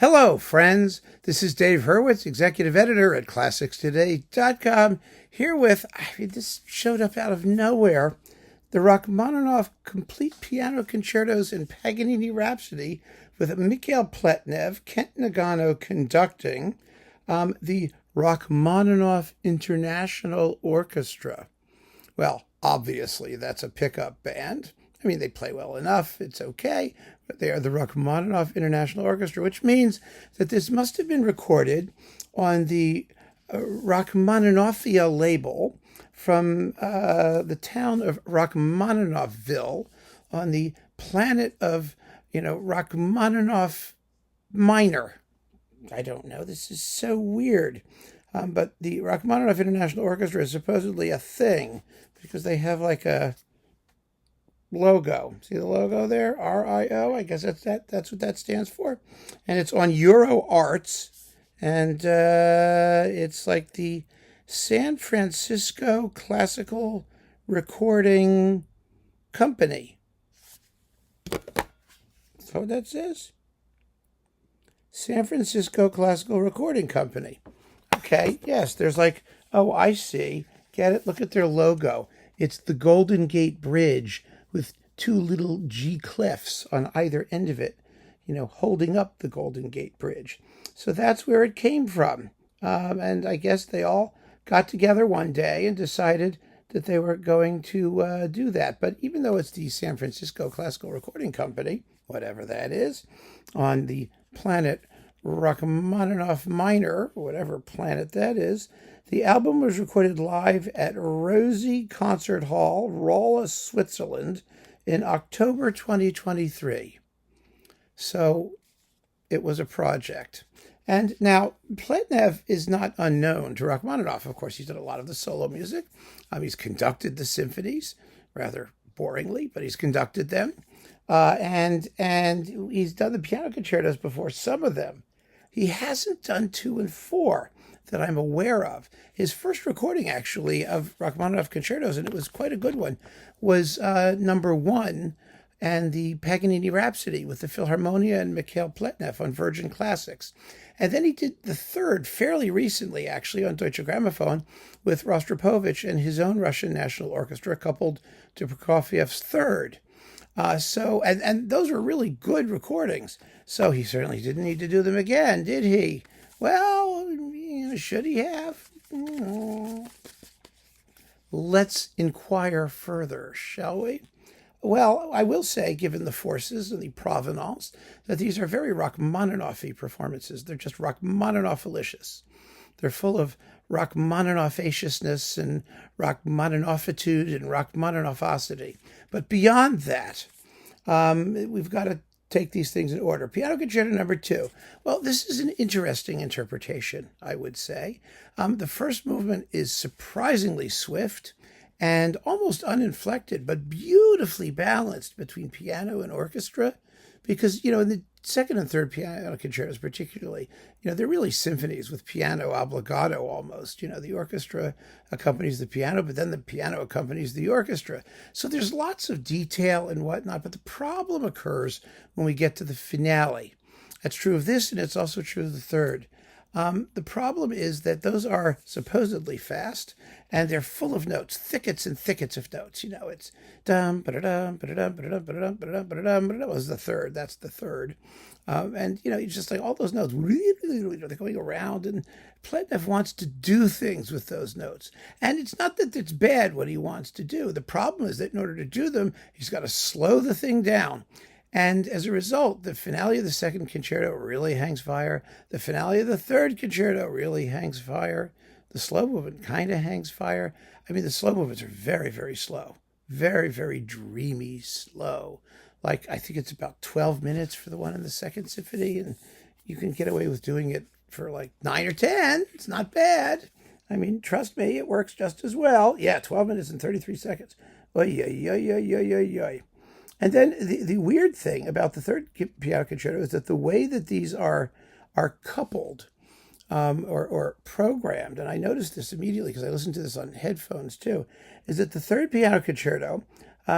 Hello, friends. This is Dave Hurwitz, executive editor at ClassicsToday.com, here with, this showed up out of nowhere, the Rachmaninoff Complete Piano Concertos and Paganini Rhapsody with Mikhail Pletnev, Kent Nagano conducting, the Rachmaninoff International Orchestra. Well, obviously, that's a pickup band. I mean, they play well enough. It's okay. But they are the Rachmaninoff International Orchestra, which means that this must have been recorded on the Rachmaninoffia label from the town of Rachmaninoffville on the planet of, Rachmaninoff Minor. I don't know. This is so weird. But the Rachmaninoff International Orchestra is supposedly a thing because they have like a logo. See the logo there? RIO. I guess that's what that stands for. And it's on EuroArts. And it's like the San Francisco Classical Recording Company. That's what that says. San Francisco Classical Recording Company. Okay, yes, there's like, oh, I see. Get it? Look at their logo. It's the Golden Gate Bridge with two little G clefs on either end of it, holding up the Golden Gate Bridge. So that's where it came from. And I guess they all got together one day and decided that they were going to do that. But even though it's the San Francisco Classical Recording Company, whatever that is, on the planet Rachmaninoff Minor, whatever planet that is, the album was recorded live at Rosie Concert Hall, Rolla, Switzerland, in October 2023. So it was a project. And now, Pletnev is not unknown to Rachmaninoff. Of course, he's done a lot of the solo music. He's conducted the symphonies, rather boringly, but he's conducted them. And he's done the piano concertos before, some of them. He hasn't done 2 and 4 that I'm aware of. His first recording, actually, of Rachmaninoff concertos, and it was quite a good one, was number 1 and the Paganini Rhapsody with the Philharmonia and Mikhail Pletnev on Virgin Classics. And then he did the 3rd fairly recently, actually, on Deutsche Grammophon with Rostropovich and his own Russian National Orchestra, coupled to Prokofiev's 3rd. And those were really good recordings. So he certainly didn't need to do them again, did he? Well, should he have? Let's inquire further, shall we? Well, I will say, given the forces and the provenance, that these are very Rachmaninoff-y performances. They're just Rachmaninoff-alicious. They're full of Rachmaninoff-aciousness and Rachmaninoffitude and Rachmaninoffosity. But beyond that, we've got to take these things in order. Piano Concerto number 2. Well, this is an interesting interpretation, I would say. The first movement is surprisingly swift and almost uninflected, but beautifully balanced between piano and orchestra. Because, in the second and third piano concertos particularly, they're really symphonies with piano obbligato almost. The orchestra accompanies the piano, but then the piano accompanies the orchestra. So there's lots of detail and whatnot, but the problem occurs when we get to the finale. That's true of this, and it's also true of the third. The problem is that those are supposedly fast, and they're full of notes, thickets and thickets of notes. It's dum ba dum ba dum ba dum ba dum ba dum ba dum. That was the third. That's the third. And it's just like all those notes, they're going around, and Pletnev wants to do things with those notes. And it's not that it's bad what he wants to do. The problem is that in order to do them, he's got to slow the thing down. And as a result, the finale of the second concerto really hangs fire. The finale of the third concerto really hangs fire. The slow movement kind of hangs fire. I mean, the slow movements are very, very slow. Very, very dreamy slow. Like, I think it's about 12 minutes for the one in the second symphony, and you can get away with doing it for like 9 or 10. It's not bad. I mean, trust me, it works just as well. Yeah, 12 minutes and 33 seconds. Oy, oy, oy, oy, oy, oy, oy. And then the weird thing about the third piano concerto is that the way that these are coupled or programmed, and I noticed this immediately because I listened to this on headphones too, is that the third piano concerto,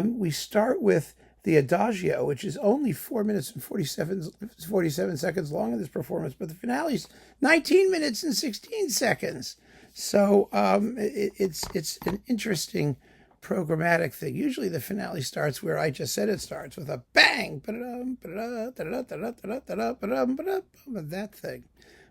we start with the Adagio, which is only 4 minutes and 47 seconds long in this performance, but the finale's 19 minutes and 16 seconds. So it's an interesting programmatic thing. Usually the finale starts where I just said it starts, with a bang, that thing.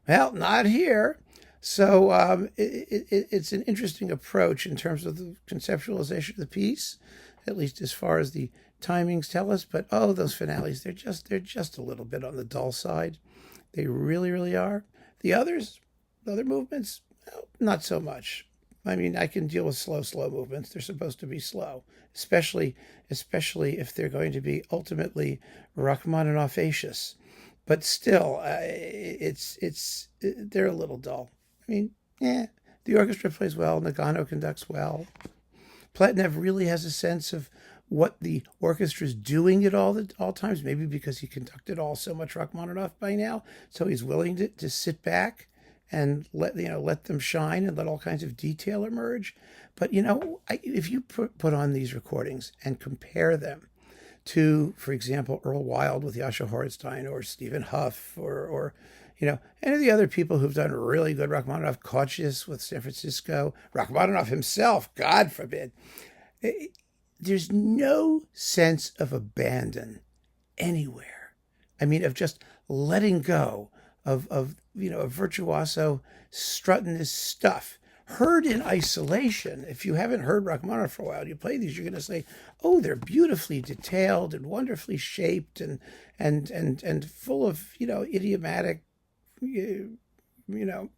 Well, not here. So it's an interesting approach in terms of the conceptualization of the piece, at least as far as the timings tell us. But those finales, they're just a little bit on the dull side. They really, really are. The other movements, not so much. I mean, I can deal with slow movements. They're supposed to be slow, especially if they're going to be ultimately Rachmaninoff-acious. But still, they're a little dull. I mean, the orchestra plays well. Nagano conducts well. Pletnev really has a sense of what the orchestra is doing at all times, maybe because he conducted all so much Rachmaninoff by now, so he's willing to sit back and let them shine and let all kinds of detail emerge. But if you put on these recordings and compare them to, for example, Earl Wild with Yasha Hornstein, or Stephen Huff, or any of the other people who've done really good Rachmaninoff, Kochis with San Francisco, Rachmaninoff himself, God forbid, there's no sense of abandon anywhere. I mean, of just letting go of a virtuoso strutting his stuff. Heard in isolation, if you haven't heard Rachmaninoff for a while, you play these, you're going to say, oh, they're beautifully detailed and wonderfully shaped and full of, idiomatic, Rachmaninoff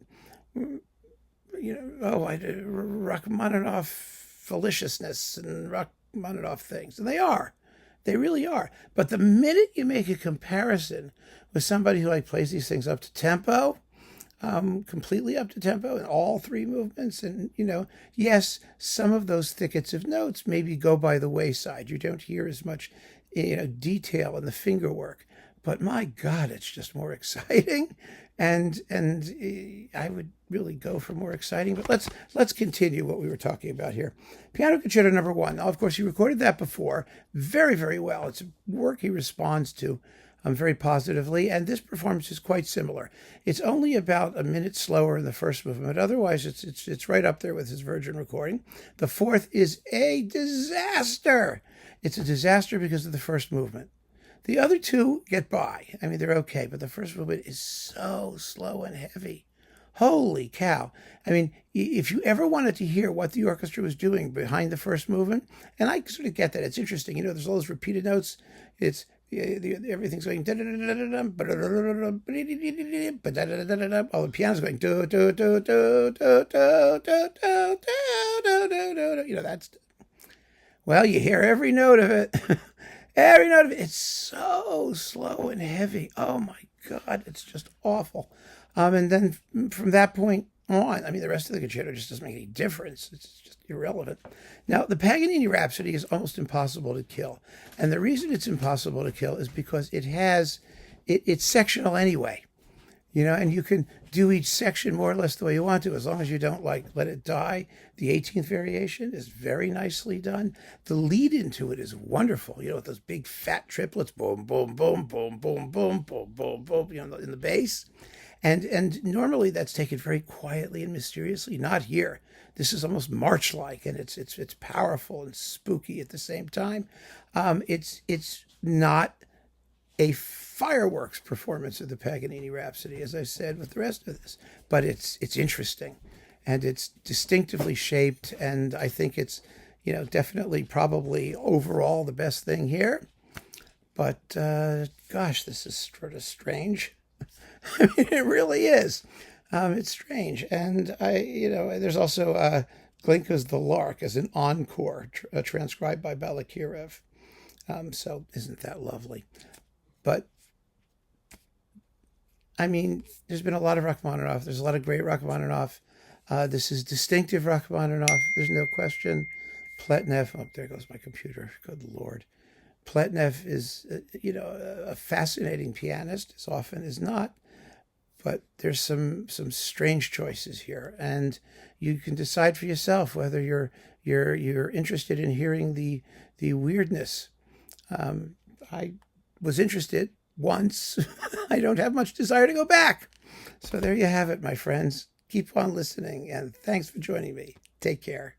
deliciousness and Rachmaninoff things. And they really are. But the minute you make a comparison with somebody who plays these things up to tempo, completely up to tempo in all three movements, and yes, some of those thickets of notes maybe go by the wayside. You don't hear as much detail in the finger work, but my God, it's just more exciting, and I would really go for more exciting. But let's continue what we were talking about here. Piano Concerto Number 1. Now, of course, he recorded that before very, very well. It's a work he responds to very positively, and this performance is quite similar. It's only about a minute slower in the first movement. Otherwise, it's right up there with his Virgin recording. The fourth is a disaster. It's a disaster because of the first movement. The other two get by. I mean, they're okay, but the first movement is so slow and heavy. Holy cow. I mean, if you ever wanted to hear what the orchestra was doing behind the first movement, and I sort of get that, it's interesting. There's all those repeated notes. It's everything's going, oh, the piano's going, that's, well, you hear every note of it. Every note of it. It's so slow and heavy. Oh my God, it's just awful. And then from that point on, I mean, the rest of the concerto just doesn't make any difference. It's just irrelevant. Now, the Paganini Rhapsody is almost impossible to kill. And the reason it's impossible to kill is because it's sectional anyway. And you can do each section more or less the way you want to, as long as you don't let it die. The 18th variation is very nicely done. The lead into it is wonderful, with those big fat triplets, boom, boom, boom, boom, boom, boom, boom, boom, boom, in the bass. And normally that's taken very quietly and mysteriously. Not here. This is almost march-like, and it's powerful and spooky at the same time. It's not a fireworks performance of the Paganini Rhapsody, as I said with the rest of this, but it's interesting, and it's distinctively shaped, and I think it's definitely probably overall the best thing here. But gosh, this is sort of strange. I mean, it really is. It's strange. And there's also Glinka's The Lark as an encore, transcribed by Balakirev. So isn't that lovely? But I mean, there's been a lot of Rachmaninoff. There's a lot of great Rachmaninoff. This is distinctive Rachmaninoff. There's no question. Pletnev, oh, there goes my computer. Good Lord. Pletnev is, a fascinating pianist, as often as not. But there's some strange choices here, and you can decide for yourself whether you're interested in hearing the weirdness I was interested once. I don't have much desire to go back. So there you have it, my friends. Keep on listening, and thanks for joining me. Take care.